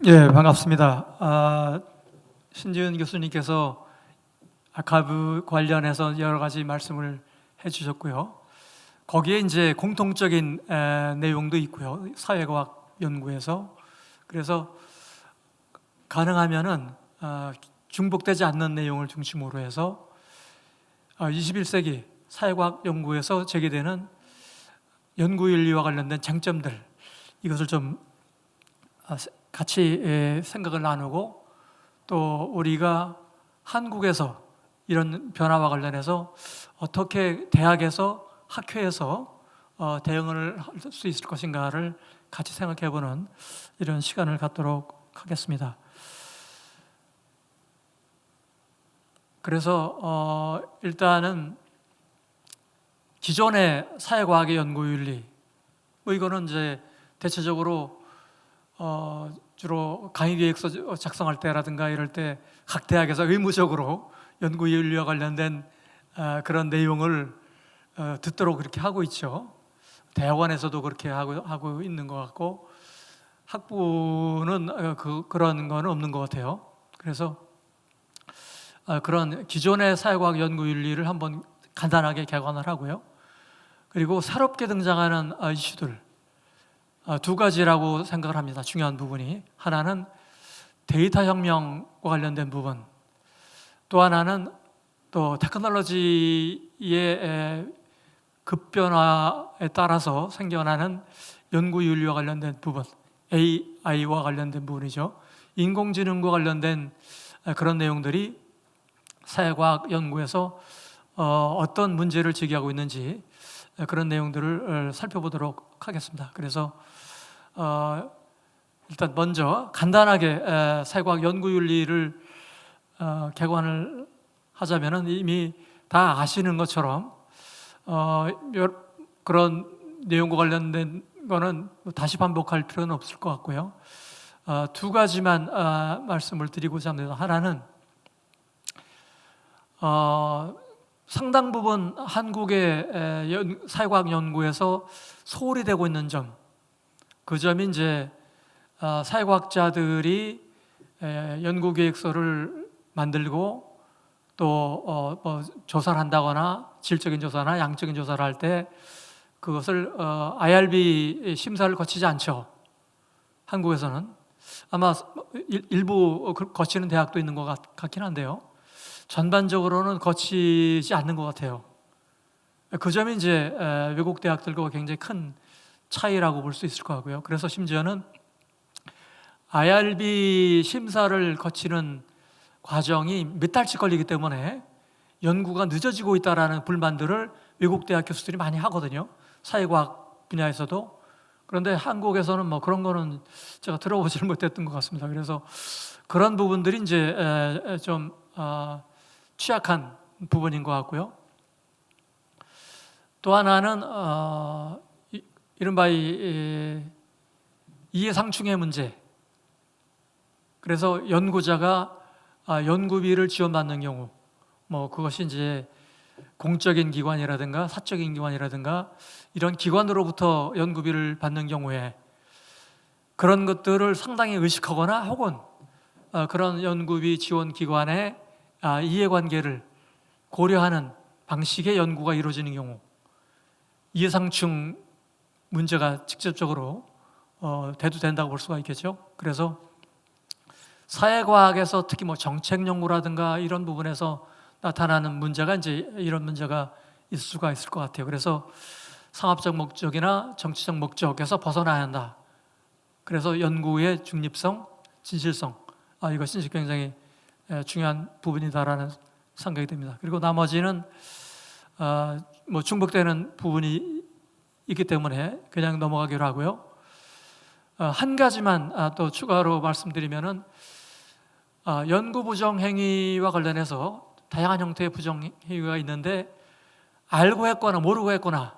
예, 반갑습니다. 신지은 교수님께서 아카이브 관련해서 여러 가지 말씀을 해주셨고요. 거기에 이제 공통적인 내용도 있고요. 사회과학 연구에서. 그래서 가능하면은 중복되지 않는 내용을 중심으로 해서 21세기 사회과학 연구에서 제기되는 연구윤리와 관련된 쟁점들, 이것을 좀 같이 생각을 나누고, 또 우리가 한국에서 이런 변화와 관련해서 어떻게 대학에서, 학회에서 대응을 할 수 있을 것인가를 같이 생각해보는 이런 시간을 갖도록 하겠습니다. 그래서 일단은 기존의 사회과학의 연구윤리, 이거는 이제 대체적으로 주로 강의계획서 작성할 때라든가 이럴 때 각 대학에서 의무적으로 연구윤리와 관련된 그런 내용을 듣도록 그렇게 하고 있죠. 대학원에서도 그렇게 하고 있는 것 같고, 학부는 그런 건 없는 것 같아요. 그래서 그런 기존의 사회과학 연구윤리를 한번 간단하게 개관을 하고요. 그리고 새롭게 등장하는 이슈들 두 가지라고 생각을 합니다. 중요한 부분이. 하나는 데이터 혁명과 관련된 부분, 또 하나는 또 테크놀로지의 급변화에 따라서 생겨나는 연구윤리와 관련된 부분, AI와 관련된 부분이죠. 인공지능과 관련된 그런 내용들이 사회과학 연구에서 어떤 문제를 제기하고 있는지 그런 내용들을 살펴보도록 하겠습니다. 그래서 일단 먼저 간단하게 사회과학 연구윤리를 개관을 하자면은 이미 다 아시는 것처럼 그런 내용과 관련된 거는 다시 반복할 필요는 없을 것 같고요. 두 가지만 말씀을 드리고자 합니다. 하나는 상당 부분 한국의 사회과학 연구에서 소홀히 되고 있는 점, 그 점이 이제 사회과학자들이 연구계획서를 만들고 또 조사를 한다거나 질적인 조사나 양적인 조사를 할 때 그것을 IRB 심사를 거치지 않죠. 한국에서는 아마 일부 거치는 대학도 있는 것 같긴 한데요. 전반적으로는 거치지 않는 것 같아요. 그 점이 이제 외국 대학들과 굉장히 큰 차이라고 볼 수 있을 것 같고요. 그래서 심지어는 IRB 심사를 거치는 과정이 몇 달씩 걸리기 때문에 연구가 늦어지고 있다는 불만들을 외국 대학 교수들이 많이 하거든요. 사회과학 분야에서도. 그런데 한국에서는 뭐 그런 거는 제가 들어보지를 못했던 것 같습니다. 그래서 그런 부분들이 이제 좀 취약한 부분인 것 같고요. 또 하나는 이른바 이해상충의 문제. 그래서 연구자가 연구비를 지원받는 경우, 뭐 그것이 이제 공적인 기관이라든가 사적인 기관이라든가 이런 기관으로부터 연구비를 받는 경우에 그런 것들을 상당히 의식하거나 혹은 그런 연구비 지원 기관의 이해관계를 고려하는 방식의 연구가 이루어지는 경우, 이해상충 문제가 직접적으로 대두된다고 볼 수가 있겠죠. 그래서 사회과학에서 특히 뭐 정책 연구라든가 이런 부분에서 나타나는 문제가 이제 이런 문제가 있을 수가 있을 것 같아요. 그래서 상업적 목적이나 정치적 목적에서 벗어나야 한다. 그래서 연구의 중립성, 진실성, 이것이 굉장히 중요한 부분이다라는 생각이 듭니다. 그리고 나머지는 뭐 중복되는 부분이 있기 때문에 그냥 넘어가기로 하고요. 한 가지만 또 추가로 말씀드리면은 연구 부정 행위와 관련해서 다양한 형태의 부정 행위가 있는데 알고 했거나 모르고 했거나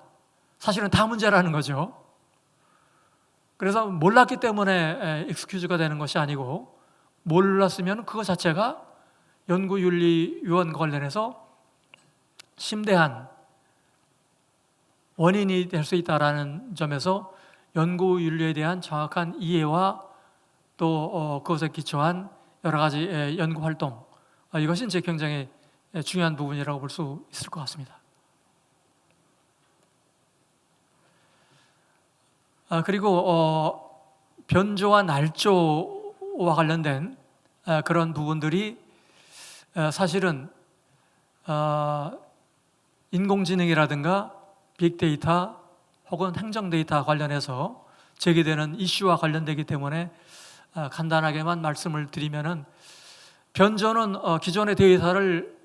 사실은 다 문제라는 거죠. 그래서 몰랐기 때문에 익스큐즈가 되는 것이 아니고 몰랐으면 그것 자체가 연구윤리위원과 관련해서 심대한 원인이 될 수 있다는 점에서 연구윤리에 대한 정확한 이해와 또 그것에 기초한 여러 가지 연구 활동, 이것이 이제 굉장히 중요한 부분이라고 볼 수 있을 것 같습니다. 그리고 변조와 날조와 관련된 그런 부분들이 사실은 인공지능이라든가 빅데이터 혹은 행정데이터 관련해서 제기되는 이슈와 관련되기 때문에 간단하게만 말씀을 드리면은, 변조는 기존의 데이터를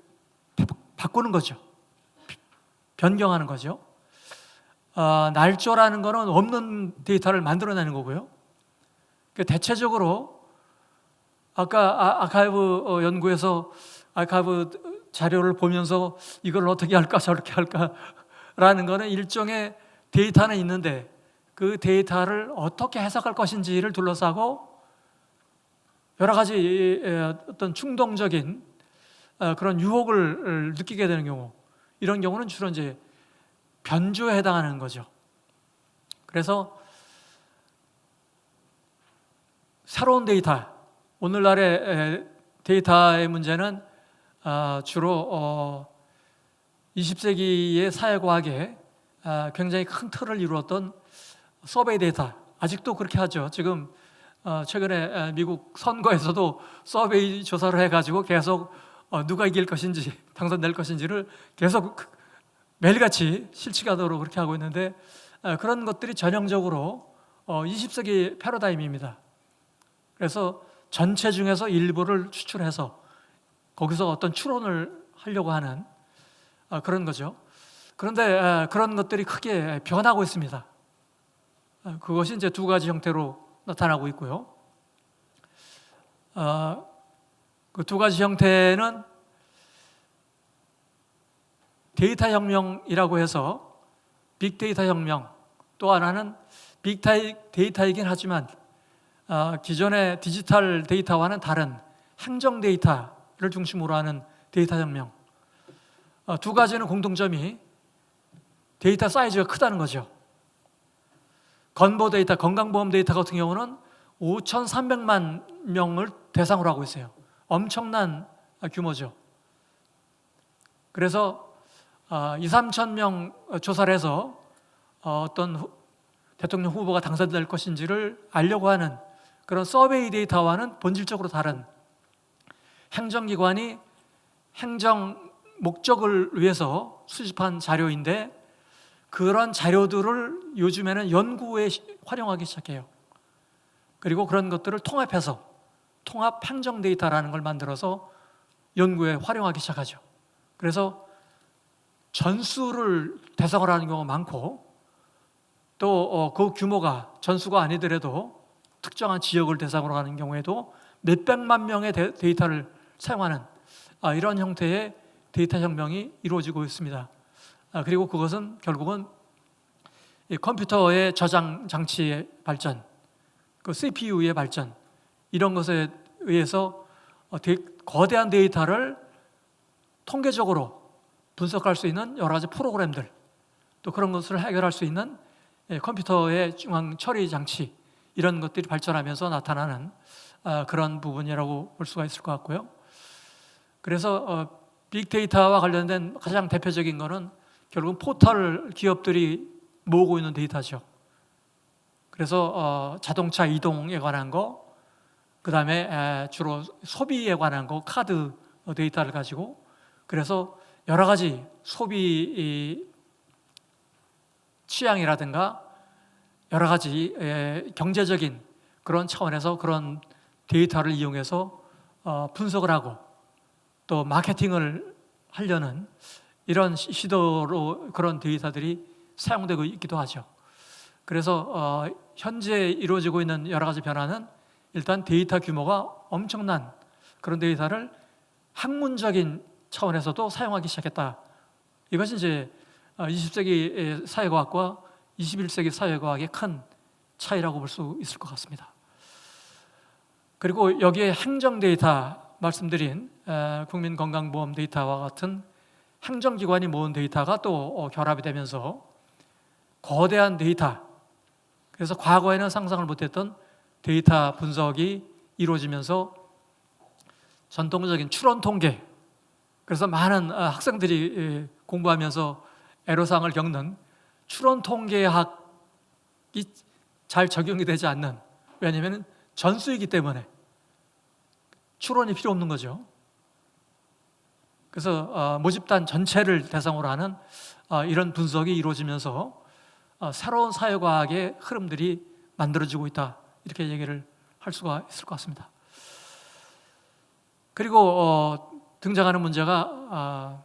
바꾸는 거죠. 변경하는 거죠. 날조라는 거는 없는 데이터를 만들어내는 거고요. 대체적으로 아까 아카이브 연구에서 아카이브 자료를 보면서 이걸 어떻게 할까 저렇게 할까라는 거는 일종의 데이터는 있는데 그 데이터를 어떻게 해석할 것인지를 둘러싸고 여러 가지 어떤 충동적인 그런 유혹을 느끼게 되는 경우, 이런 경우는 주로 이제 변조에 해당하는 거죠. 그래서 새로운 데이터, 오늘날의 데이터의 문제는 주로 20세기의 사회과학에 굉장히 큰 틀을 이루었던 서베이 데이터, 아직도 그렇게 하죠. 지금 최근에 미국 선거에서도 서베이 조사를 해가지고 계속 누가 이길 것인지, 당선될 것인지를 계속 매일같이 실시간으로 그렇게 하고 있는데, 그런 것들이 전형적으로 20세기 패러다임입니다. 그래서 전체 중에서 일부를 추출해서 거기서 어떤 추론을 하려고 하는 그런 거죠. 그런데 그런 것들이 크게 변하고 있습니다. 그것이 이제 두 가지 형태로 나타나고 있고요. 그 두 가지 형태는 데이터 혁명이라고 해서 빅데이터 혁명, 또 하나는 빅데이터이긴 하지만 기존의 디지털 데이터와는 다른 행정 데이터를 중심으로 하는 데이터 혁명, 두 가지는 공통점이 데이터 사이즈가 크다는 거죠. 건보 데이터, 건강보험 데이터 같은 경우는 5,300만 명을 대상으로 하고 있어요. 엄청난 규모죠. 그래서 2,3천 명 조사를 해서 어떤 대통령 후보가 당선될 것인지를 알려고 하는 그런 서베이 데이터와는 본질적으로 다른, 행정기관이 행정 목적을 위해서 수집한 자료인데 그런 자료들을 요즘에는 연구에 활용하기 시작해요. 그리고 그런 것들을 통합해서 통합 행정 데이터라는 걸 만들어서 연구에 활용하기 시작하죠. 그래서 전수를 대상으로 하는 경우가 많고, 또 그 규모가 전수가 아니더라도 특정한 지역을 대상으로 하는 경우에도 몇백만 명의 데이터를 사용하는 이런 형태의 데이터 혁명이 이루어지고 있습니다. 그리고 그것은 결국은 이 컴퓨터의 저장 장치의 발전, 그 CPU의 발전, 이런 것에 의해서 거대한 데이터를 통계적으로 분석할 수 있는 여러 가지 프로그램들, 또 그런 것을 해결할 수 있는 컴퓨터의 중앙 처리 장치, 이런 것들이 발전하면서 나타나는 그런 부분이라고 볼 수가 있을 것 같고요. 그래서 빅데이터와 관련된 가장 대표적인 거는 결국은 포털 기업들이 모으고 있는 데이터죠. 그래서 자동차 이동에 관한 거, 그 다음에 주로 소비에 관한 거, 카드 데이터를 가지고, 그래서 여러 가지 소비 취향이라든가 여러 가지 경제적인 그런 차원에서 그런 데이터를 이용해서 분석을 하고 또 마케팅을 하려는 이런 시도로 그런 데이터들이 사용되고 있기도 하죠. 그래서 현재 이루어지고 있는 여러 가지 변화는 일단 데이터 규모가 엄청난 그런 데이터를 학문적인 차원에서도 사용하기 시작했다. 이것이 이제 20세기 사회과학과 21세기 사회과학의 큰 차이라고 볼 수 있을 것 같습니다. 그리고 여기에 행정 데이터, 말씀드린 국민건강보험 데이터와 같은 행정기관이 모은 데이터가 또 결합이 되면서 거대한 데이터, 그래서 과거에는 상상을 못했던 데이터 분석이 이루어지면서 전통적인 추론 통계, 그래서 많은 학생들이 공부하면서 애로사항을 겪는 추론 통계학이 잘 적용이 되지 않는, 왜냐하면 전수이기 때문에 추론이 필요 없는 거죠. 그래서 모집단 전체를 대상으로 하는 이런 분석이 이루어지면서 새로운 사회과학의 흐름들이 만들어지고 있다, 이렇게 얘기를 할 수가 있을 것 같습니다. 그리고 등장하는 문제가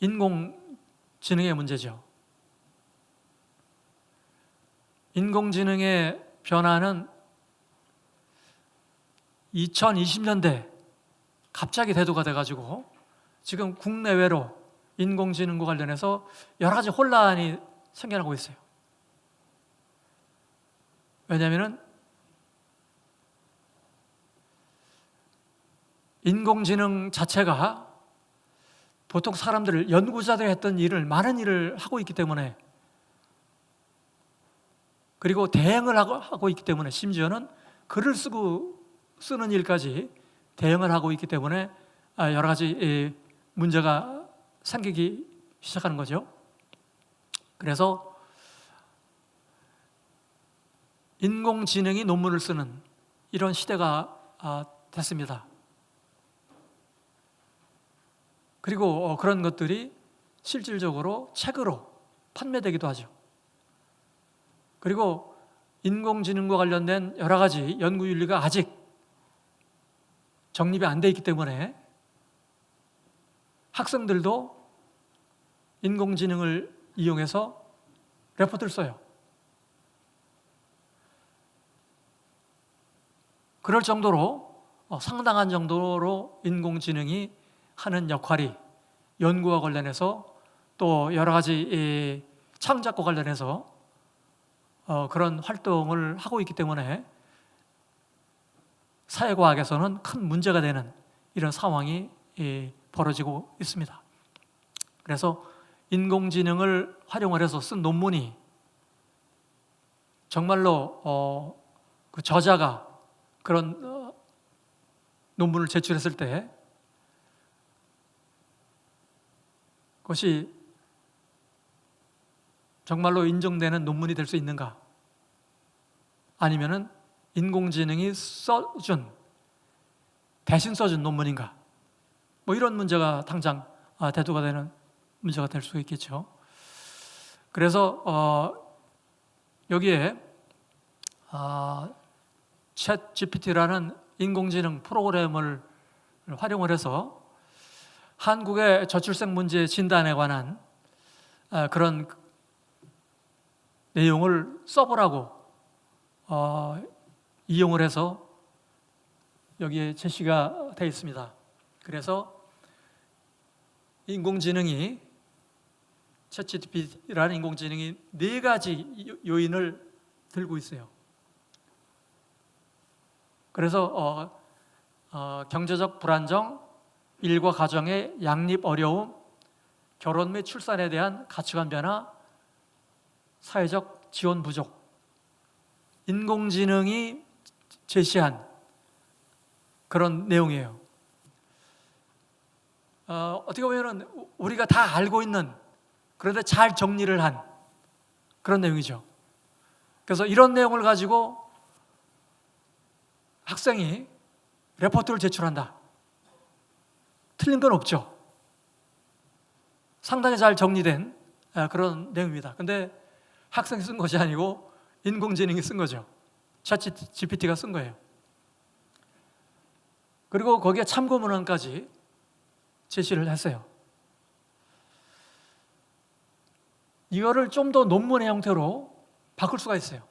인공지능의 문제죠. 인공지능의 변화는 2020년대 갑자기 대두가 돼가지고 지금 국내외로 인공지능과 관련해서 여러 가지 혼란이 생겨나고 있어요. 왜냐하면 인공지능 자체가 보통 사람들을, 연구자들이 했던 일을, 많은 일을 하고 있기 때문에, 그리고 대응을 하고 있기 때문에, 심지어는 글을 쓰는 일까지 대응을 하고 있기 때문에 여러 가지 문제가 생기기 시작하는 거죠. 그래서 인공지능이 논문을 쓰는 이런 시대가 됐습니다. 그리고 그런 것들이 실질적으로 책으로 판매되기도 하죠. 그리고 인공지능과 관련된 여러 가지 연구 윤리가 아직 정립이 안 돼 있기 때문에 학생들도 인공지능을 이용해서 레포트를 써요. 그럴 정도로, 상당한 정도로 인공지능이 하는 역할이 연구와 관련해서, 또 여러 가지 창작과 관련해서 그런 활동을 하고 있기 때문에 사회과학에서는 큰 문제가 되는 이런 상황이 벌어지고 있습니다. 그래서 인공지능을 활용을 해서 쓴 논문이 정말로 그 저자가 그런 논문을 제출했을 때 그것이 정말로 인정되는 논문이 될 수 있는가? 아니면은 인공지능이 대신 써준 논문인가? 뭐 이런 문제가 당장 대두가 되는 문제가 될 수 있겠죠. 그래서 여기에 챗 GPT라는 인공지능 프로그램을 활용을 해서 한국의 저출생 문제 진단에 관한 그런 내용을 써보라고 이용을 해서 여기에 제시가 되어 있습니다. 그래서 인공지능이, 챗GPT라는 인공지능이 4가지 요인을 들고 있어요. 그래서 경제적 불안정, 일과 가정의 양립 어려움, 결혼 및 출산에 대한 가치관 변화, 사회적 지원 부족, 인공지능이 제시한 그런 내용이에요. 어떻게 보면 우리가 다 알고 있는, 그런데 잘 정리를 한 그런 내용이죠. 그래서 이런 내용을 가지고 학생이 레포트를 제출한다. 틀린 건 없죠. 상당히 잘 정리된 그런 내용입니다. 근데 학생이 쓴 것이 아니고 인공지능이 쓴 거죠. 챗 GPT가 쓴 거예요. 그리고 거기에 참고 문헌까지 제시를 했어요. 이거를 좀 더 논문의 형태로 바꿀 수가 있어요.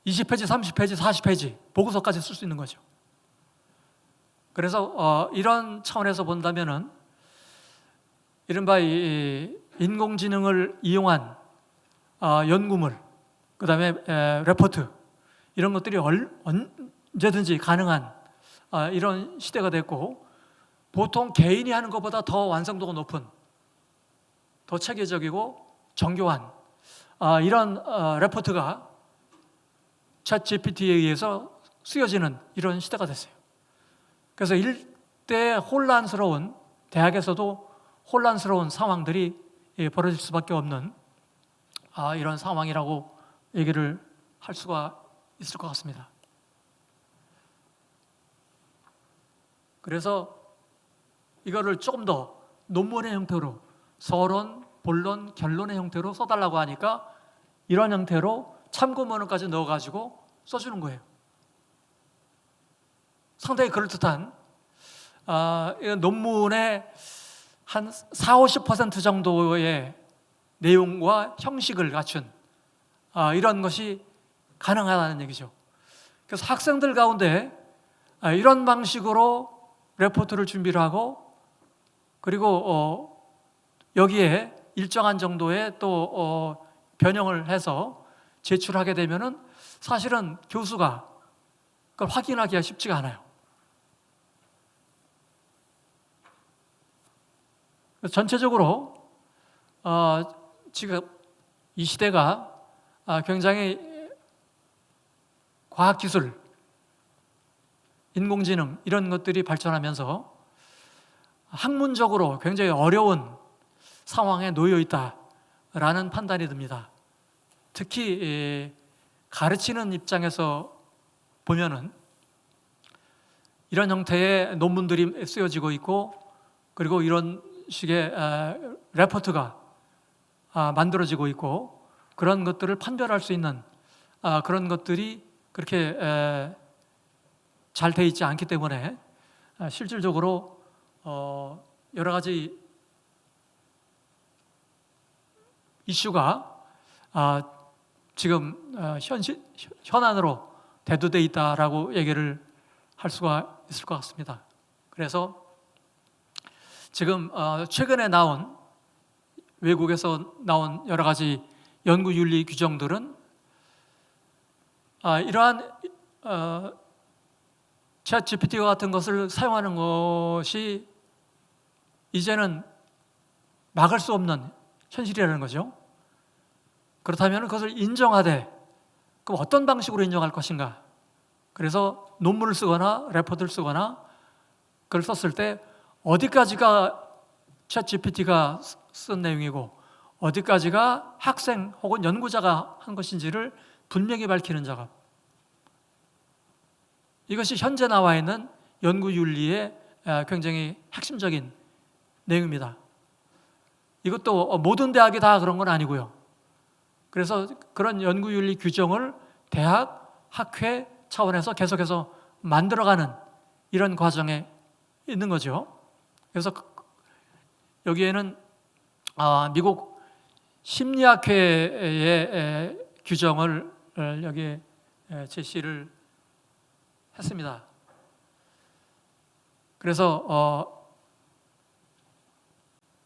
20페이지, 30페이지, 40페이지 보고서까지 쓸 수 있는 거죠. 그래서 이런 차원에서 본다면은 이른바 인공지능을 이용한 연구물, 그 다음에 레포트, 이런 것들이 언제든지 가능한 이런 시대가 됐고, 보통 개인이 하는 것보다 더 완성도가 높은, 더 체계적이고 정교한 이런 레포트가 챗GPT에 의해서 쓰여지는 이런 시대가 됐어요. 그래서 일대 혼란스러운, 대학에서도 혼란스러운 상황들이 벌어질 수밖에 없는 이런 상황이라고 얘기를 할 수가 있을 것 같습니다. 그래서 이거를 조금 더 논문의 형태로 서론, 본론, 결론의 형태로 써달라고 하니까 이런 형태로 참고문헌까지 넣어가지고 써주는 거예요. 상당히 그럴듯한 논문의 한 40-50% 정도의 내용과 형식을 갖춘 이런 것이 가능하다는 얘기죠. 그래서 학생들 가운데 이런 방식으로 레포트를 준비를 하고 그리고 여기에 일정한 정도의 또 변형을 해서 제출하게 되면은 사실은 교수가 그걸 확인하기가 쉽지가 않아요. 전체적으로 지금 이 시대가 굉장히 과학기술, 인공지능 이런 것들이 발전하면서 학문적으로 굉장히 어려운 상황에 놓여 있다라는 판단이 듭니다. 특히 가르치는 입장에서 보면은 이런 형태의 논문들이 쓰여지고 있고 그리고 이런 식의 레포트가 만들어지고 있고 그런 것들을 판별할 수 있는 그런 것들이 그렇게 잘 돼 있지 않기 때문에 실질적으로 여러 가지 이슈가 지금 현안으로 대두돼 있다라고 얘기를 할 수가 있을 것 같습니다. 그래서 지금 최근에 나온 외국에서 나온 여러 가지 연구윤리 규정들은 이러한 챗GPT와 같은 것을 사용하는 것이 이제는 막을 수 없는 현실이라는 거죠. 그렇다면 그것을 인정하되 그럼 어떤 방식으로 인정할 것인가? 그래서 논문을 쓰거나 레포트를 쓰거나 그걸 썼을 때 어디까지가 챗GPT가 쓴 내용이고 어디까지가 학생 혹은 연구자가 한 것인지를 분명히 밝히는 작업. 이것이 현재 나와 있는 연구윤리의 굉장히 핵심적인 내용입니다. 이것도 모든 대학이 다 그런 건 아니고요. 그래서 그런 연구윤리 규정을 대학, 학회 차원에서 계속해서 만들어가는 이런 과정에 있는 거죠. 그래서 여기에는 미국 심리학회의 규정을 여기에 제시를 했습니다. 그래서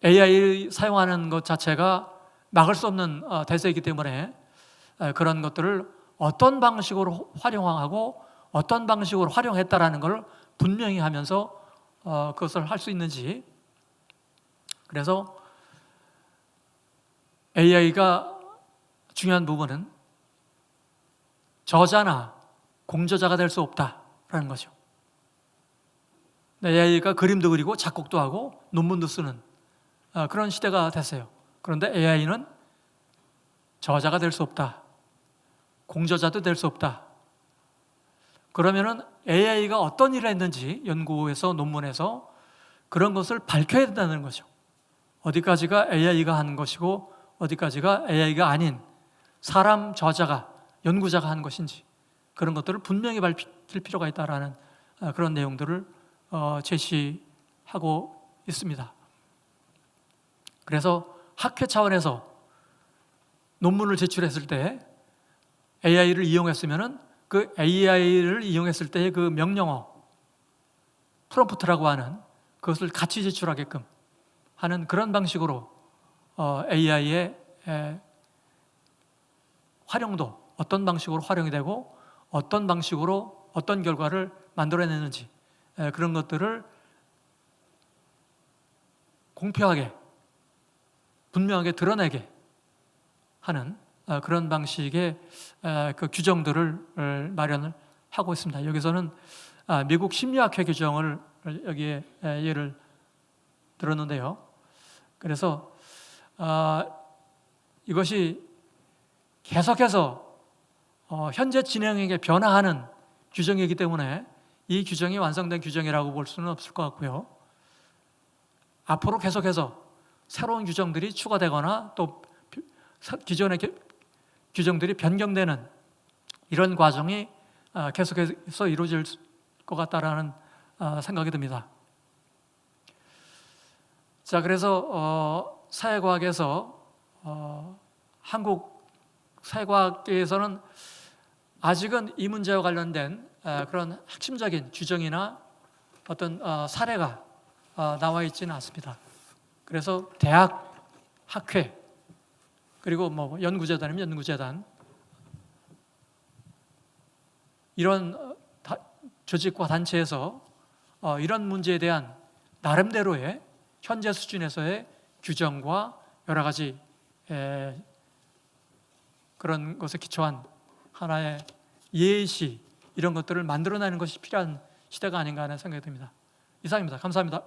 AI 사용하는 것 자체가 막을 수 없는 대세이기 때문에 그런 것들을 어떤 방식으로 활용하고 어떤 방식으로 활용했다라는 걸 분명히 하면서 그것을 할 수 있는지. 그래서 AI가 중요한 부분은 저자나 공저자가 될 수 없다라는 거죠. AI가 그림도 그리고 작곡도 하고 논문도 쓰는 그런 시대가 됐어요. 그런데 AI는 저자가 될 수 없다. 공저자도 될 수 없다. 그러면은 AI가 어떤 일을 했는지 연구에서 논문에서 그런 것을 밝혀야 된다는 거죠. 어디까지가 AI가 한 것이고 어디까지가 AI가 아닌 사람 저자가 연구자가 한 것인지 그런 것들을 분명히 밝힐 필요가 있다라는 그런 내용들을 제시하고 있습니다. 그래서 학회 차원에서 논문을 제출했을 때 AI를 이용했으면은 그 AI를 이용했을 때의 그 명령어 프롬프트라고 하는 그것을 같이 제출하게끔 하는 그런 방식으로 AI의 활용도 어떤 방식으로 활용이 되고 어떤 방식으로 어떤 결과를 만들어내는지 그런 것들을 공평하게 분명하게 드러내게 하는 그런 방식의 그 규정들을 마련을 하고 있습니다. 여기서는 미국 심리학회 규정을 여기에 예를 들었는데요. 그래서 이것이 계속해서 현재 진행에게 변화하는 규정이기 때문에 이 규정이 완성된 규정이라고 볼 수는 없을 것 같고요. 앞으로 계속해서 새로운 규정들이 추가되거나 또 기존의 규정들이 변경되는 이런 과정이 계속해서 이루어질 것 같다라는 생각이 듭니다. 자, 그래서 사회과학에서 한국 사회과학계에서는 아직은 이 문제와 관련된 그런 핵심적인 규정이나 어떤 사례가 나와 있지는 않습니다. 그래서 대학, 학회, 그리고 뭐 연구재단이면 연구재단 이런 조직과 단체에서 이런 문제에 대한 나름대로의 현재 수준에서의 규정과 여러 가지 그런 것에 기초한 하나의 예시 이런 것들을 만들어내는 것이 필요한 시대가 아닌가 하는 생각이 듭니다. 이상입니다. 감사합니다.